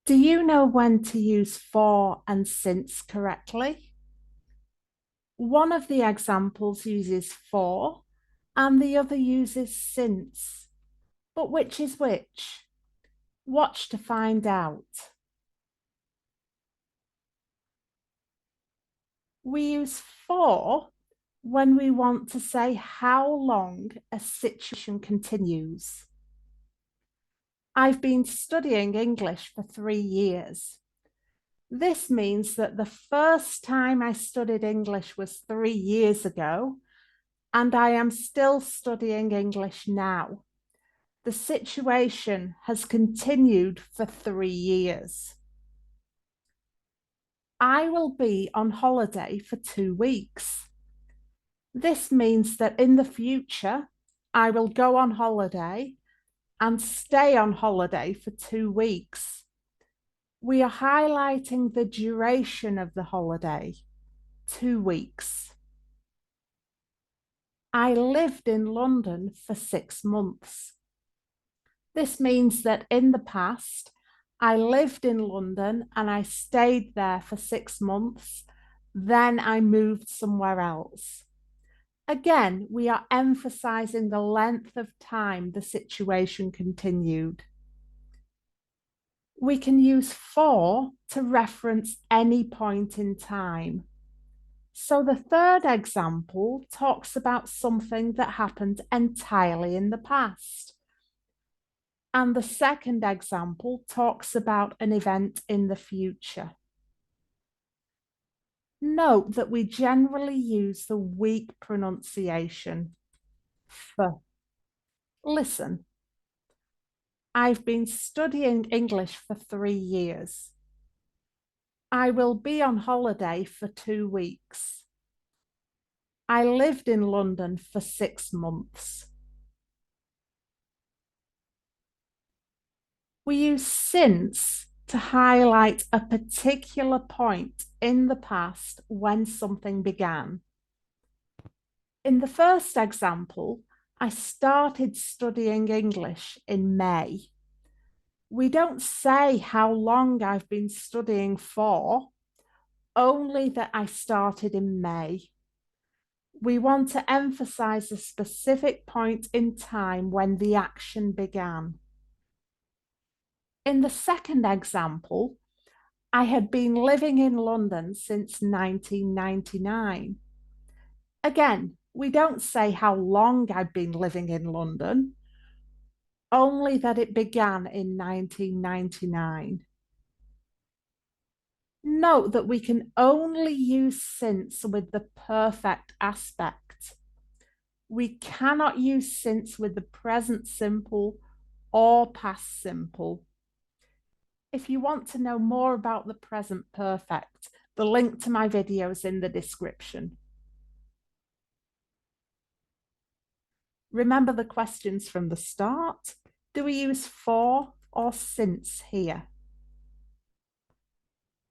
Do you know when to use for and since correctly? One of the examples uses for and the other uses since. But which is which? Watch to find out. We use for when we want to say how long a situation continues. I've been studying English for 3 years. This means that the first time I studied English was 3 years ago, and I am still studying English now. The situation has continued for 3 years. I will be on holiday for 2 weeks. This means that in the future, I will go on holiday and stay on holiday for 2 weeks. We are highlighting the duration of the holiday, 2 weeks. I lived in London for 6 months. This means that in the past, I lived in London and I stayed there for 6 months. Then I moved somewhere else. Again, we are emphasizing the length of time the situation continued. We can use for to reference any point in time. So the third example talks about something that happened entirely in the past. And the second example talks about an event in the future. Note that we generally use the weak pronunciation for. Listen, I've been studying English for 3 years. I will be on holiday for 2 weeks. I lived in London for 6 months. We use since to highlight a particular point in the past when something began. In the first example, I started studying English in May. We don't say how long I've been studying for, only that I started in May. We want to emphasize a specific point in time when the action began. In the second example, I had been living in London since 1999. Again, we don't say how long I've been living in London, only that it began in 1999. Note that we can only use since with the perfect aspect. We cannot use since with the present simple or past simple. If you want to know more about the present perfect, the link to my video is in the description. Remember the questions from the start? Do we use for or since here?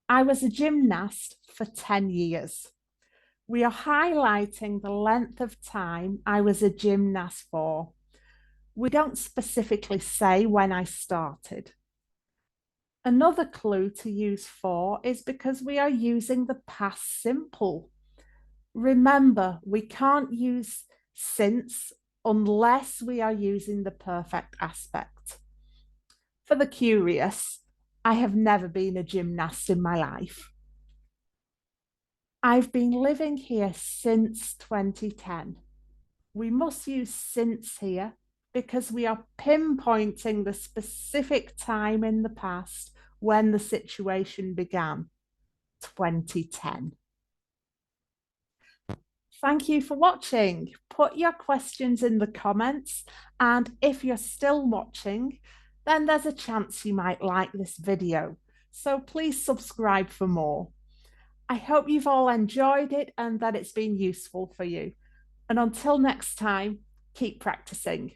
I was a gymnast for 10 years. We are highlighting the length of time I was a gymnast for. We don't specifically say when I started. Another clue to use for is because we are using the past simple. Remember, we can't use since unless we are using the perfect aspect. For the curious, I have never been a gymnast in my life. I've been living here since 2010. We must use since here because we are pinpointing the specific time in the past when the situation began, 2010. Thank you for watching. Put your questions in the comments, and if you're still watching, then there's a chance you might like this video. So please subscribe for more. I hope you've all enjoyed it and that it's been useful for you. And until next time, keep practicing.